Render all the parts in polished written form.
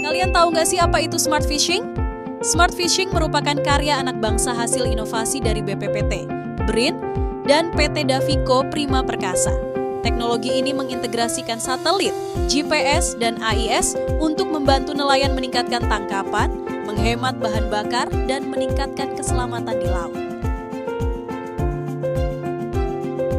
Kalian tahu nggak sih apa itu smart fishing? Smart fishing merupakan karya anak bangsa hasil inovasi dari BPPT, BRIN, dan PT Davico Prima Perkasa. Teknologi ini mengintegrasikan satelit, GPS, dan AIS untuk membantu nelayan meningkatkan tangkapan, menghemat bahan bakar, dan meningkatkan keselamatan di laut.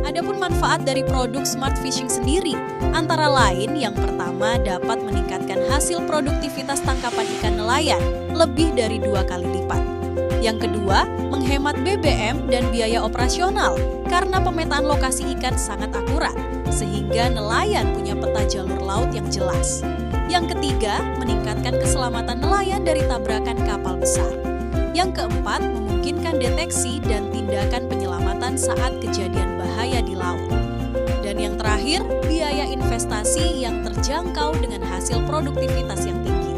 Adapun manfaat dari produk smart fishing sendiri, antara lain yang pertama dapat meningkatkan hasil produktivitas tangkapan ikan nelayan lebih dari 2 kali lipat. Yang kedua, menghemat BBM dan biaya operasional karena pemetaan lokasi ikan sangat akurat, sehingga nelayan punya peta jalur laut yang jelas. Yang ketiga, meningkatkan keselamatan nelayan dari tabrakan kapal besar. Yang keempat, memungkinkan deteksi dan tindakan penyelamatan saat kejadian bahaya di laut. Dan yang terakhir, biaya investasi yang terjangkau dengan hasil produktivitas yang tinggi.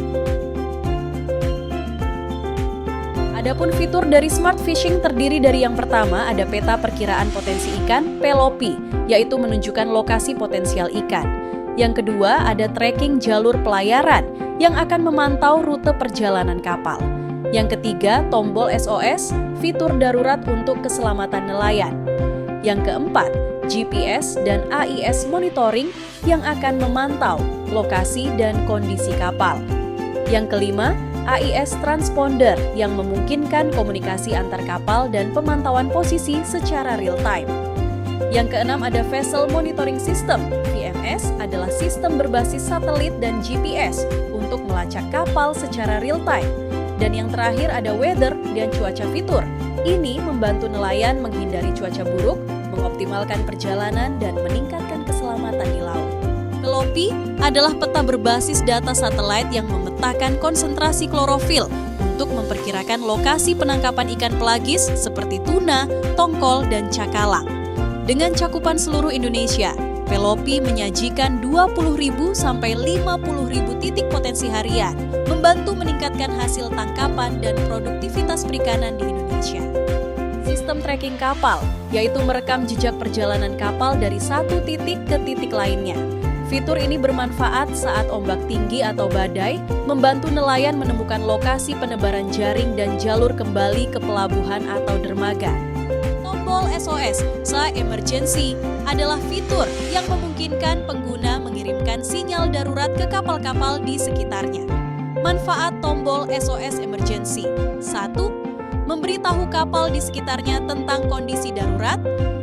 Adapun fitur dari smart fishing terdiri dari yang pertama ada peta perkiraan potensi ikan (PELOPI), yaitu menunjukkan lokasi potensial ikan. Yang kedua ada tracking jalur pelayaran yang akan memantau rute perjalanan kapal. Yang ketiga, tombol SOS, fitur darurat untuk keselamatan nelayan. Yang keempat, GPS dan AIS monitoring yang akan memantau lokasi dan kondisi kapal. Yang kelima, AIS transponder yang memungkinkan komunikasi antar kapal dan pemantauan posisi secara real-time. Yang keenam ada Vessel Monitoring System. VMS adalah sistem berbasis satelit dan GPS untuk melacak kapal secara real-time. Dan yang terakhir ada Weather dan Cuaca Fitur. Ini membantu nelayan menghindari cuaca buruk, mengoptimalkan perjalanan, dan meningkatkan keselamatan di laut. PELOPI adalah peta berbasis data satelit yang memetakan konsentrasi klorofil untuk memperkirakan lokasi penangkapan ikan pelagis seperti tuna, tongkol, dan cakalang. Dengan cakupan seluruh Indonesia, PELOPI menyajikan 20.000 sampai 50.000 titik potensi harian, membantu meningkatkan hasil tangkapan dan produktivitas perikanan di Indonesia. Sistem tracking kapal, yaitu merekam jejak perjalanan kapal dari satu titik ke titik lainnya. Fitur ini bermanfaat saat ombak tinggi atau badai, membantu nelayan menemukan lokasi penebaran jaring dan jalur kembali ke pelabuhan atau dermaga. Tombol SOS, Emergency, adalah fitur yang memungkinkan pengguna mengirimkan sinyal darurat ke kapal-kapal di sekitarnya. Manfaat tombol SOS Emergency: 1. Memberitahu kapal di sekitarnya tentang kondisi darurat.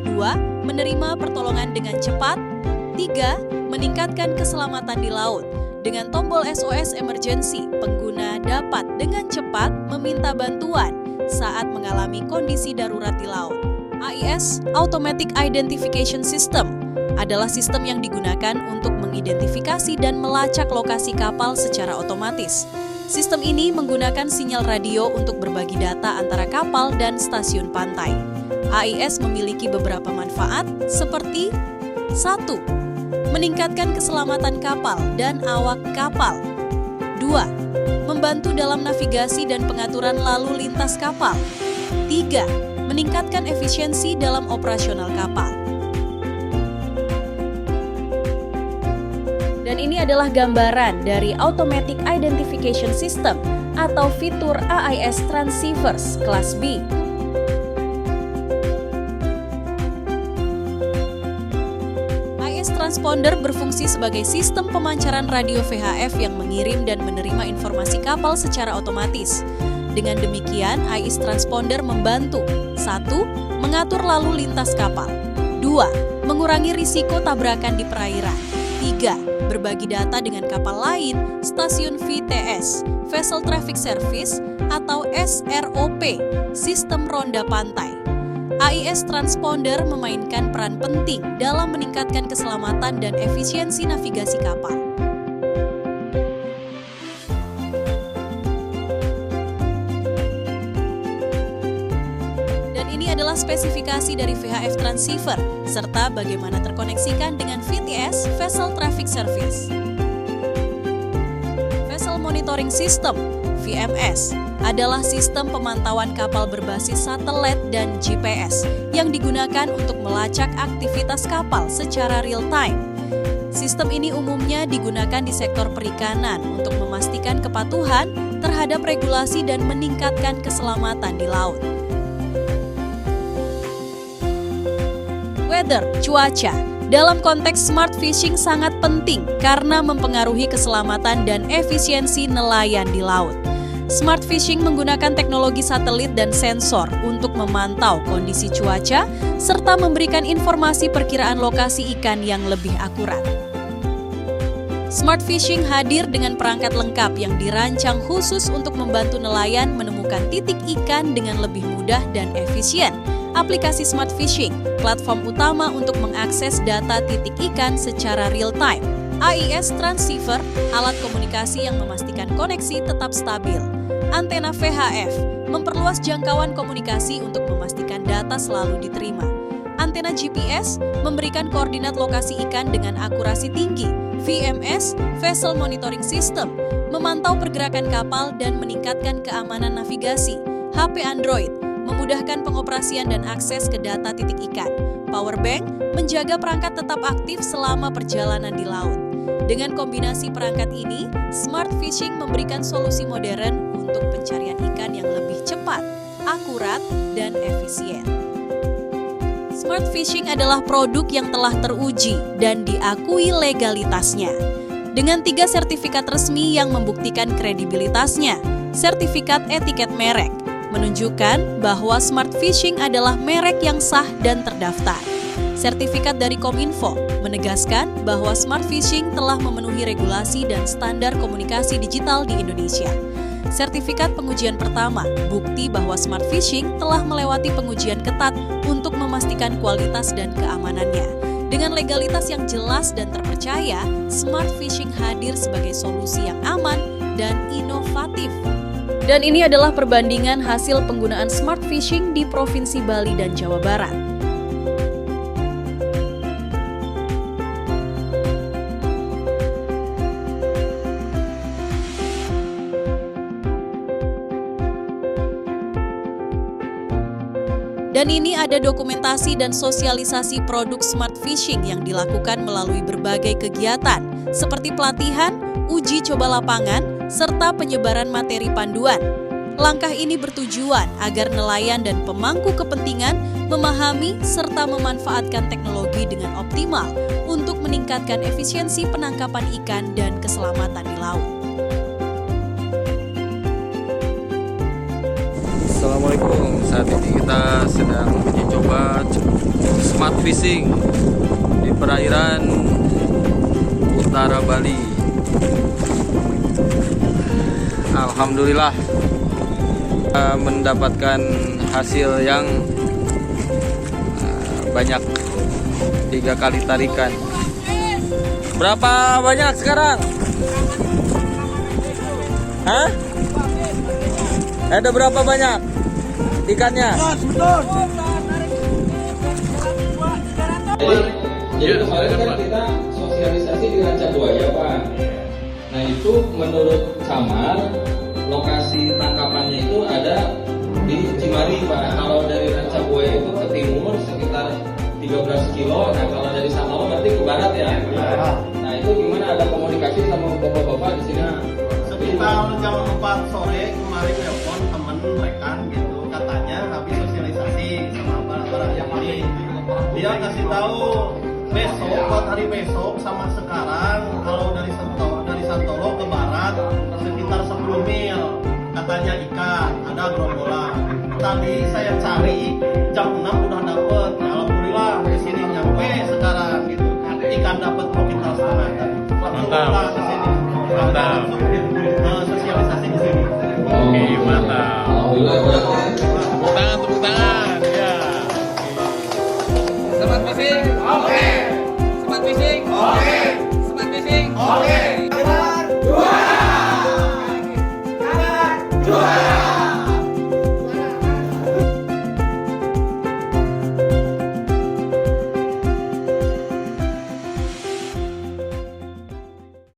2. Menerima pertolongan dengan cepat. 3. Meningkatkan keselamatan di laut. Dengan tombol SOS Emergency, pengguna dapat dengan cepat meminta bantuan saat mengalami kondisi darurat di laut. AIS, Automatic Identification System, adalah sistem yang digunakan untuk mengidentifikasi dan melacak lokasi kapal secara otomatis. Sistem ini menggunakan sinyal radio untuk berbagi data antara kapal dan stasiun pantai. AIS memiliki beberapa manfaat seperti 1. Meningkatkan keselamatan kapal dan awak kapal. 2. Membantu dalam navigasi dan pengaturan lalu lintas kapal. 3. Meningkatkan efisiensi dalam operasional kapal. Dan ini adalah gambaran dari Automatic Identification System atau fitur AIS Transceivers kelas B. AIS Transponder berfungsi sebagai sistem pemancaran radio VHF yang mengirim dan menerima informasi kapal secara otomatis. Dengan demikian, AIS Transponder membantu 1. Mengatur lalu lintas kapal. 2. Mengurangi risiko tabrakan di perairan. 3. Berbagi data dengan kapal lain, stasiun VTS, Vessel Traffic Service, atau SROP, Sistem Ronda Pantai. AIS Transponder memainkan peran penting dalam meningkatkan keselamatan dan efisiensi navigasi kapal. Ini adalah spesifikasi dari VHF transceiver, serta bagaimana terkoneksikan dengan VTS, Vessel Traffic Service. Vessel Monitoring System, VMS adalah sistem pemantauan kapal berbasis satelit dan GPS yang digunakan untuk melacak aktivitas kapal secara real-time. Sistem ini umumnya digunakan di sektor perikanan untuk memastikan kepatuhan terhadap regulasi dan meningkatkan keselamatan di laut. Weather, cuaca. Dalam konteks smart fishing sangat penting karena mempengaruhi keselamatan dan efisiensi nelayan di laut. Smart fishing menggunakan teknologi satelit dan sensor untuk memantau kondisi cuaca serta memberikan informasi perkiraan lokasi ikan yang lebih akurat. Smart fishing hadir dengan perangkat lengkap yang dirancang khusus untuk membantu nelayan menemukan titik ikan dengan lebih mudah dan efisien. Aplikasi Smart Fishing, platform utama untuk mengakses data titik ikan secara real-time. AIS Transceiver, alat komunikasi yang memastikan koneksi tetap stabil. Antena VHF, memperluas jangkauan komunikasi untuk memastikan data selalu diterima. Antena GPS, memberikan koordinat lokasi ikan dengan akurasi tinggi. VMS, Vessel Monitoring System, memantau pergerakan kapal dan meningkatkan keamanan navigasi. HP Android, memudahkan pengoperasian dan akses ke data titik ikan. Powerbank menjaga perangkat tetap aktif selama perjalanan di laut. Dengan kombinasi perangkat ini, Smart Fishing memberikan solusi modern untuk pencarian ikan yang lebih cepat, akurat, dan efisien. Smart Fishing adalah produk yang telah teruji dan diakui legalitasnya. Dengan 3 sertifikat resmi yang membuktikan kredibilitasnya, sertifikat etiket merek, menunjukkan bahwa Smart Fishing adalah merek yang sah dan terdaftar. Sertifikat dari Kominfo menegaskan bahwa Smart Fishing telah memenuhi regulasi dan standar komunikasi digital di Indonesia. Sertifikat pengujian pertama, bukti bahwa Smart Fishing telah melewati pengujian ketat untuk memastikan kualitas dan keamanannya. Dengan legalitas yang jelas dan terpercaya, Smart Fishing hadir sebagai solusi yang aman dan inovatif. Dan ini adalah perbandingan hasil penggunaan Smart Fishing di Provinsi Bali dan Jawa Barat. Dan ini ada dokumentasi dan sosialisasi produk Smart Fishing yang dilakukan melalui berbagai kegiatan, seperti pelatihan, uji coba lapangan, serta penyebaran materi panduan. Langkah ini bertujuan agar nelayan dan pemangku kepentingan memahami serta memanfaatkan teknologi dengan optimal untuk meningkatkan efisiensi penangkapan ikan dan keselamatan di laut. Assalamualaikum, saat ini kita sedang uji coba Smart Fishing di perairan utara Bali. Alhamdulillah mendapatkan hasil yang banyak, 3 kali tarikan. Berapa banyak sekarang? Hah? Ada berapa banyak ikannya? Jadi kemarin kan kita sosialisasi di Ranca Buaya, Pak. Nah itu menurut Samar, lokasi tangkapannya itu ada di Cimari, Pak. Kalau dari Ranca Buaya itu ke timur sekitar 13 kilo. Nah kalau dari Sangawa berarti ke barat ya. Nah itu gimana, ada komunikasi sama bapak-bapak di sini? Sekitar jam 4 sore kemarin telepon temen rekan gitu, katanya habis sosialisasi sama barang-barang yang ini. Dia kasih tahu besok, buat hari besok sama sekarang, kalau dari Santolo ke barat sekitar 10 mil, katanya ikan, ada gerombolan. Tadi saya cari jam 6 udah dapet, ya alhamdulillah di sini nyampe sekarang gitu. Ikan dapat 2 kintal setengah tadi. Mantap. Ke sini. Mantap. Sosialisasi di sini. Oke, mantap. Alhamdulillah. Tepuk tangan, tepuk tangan.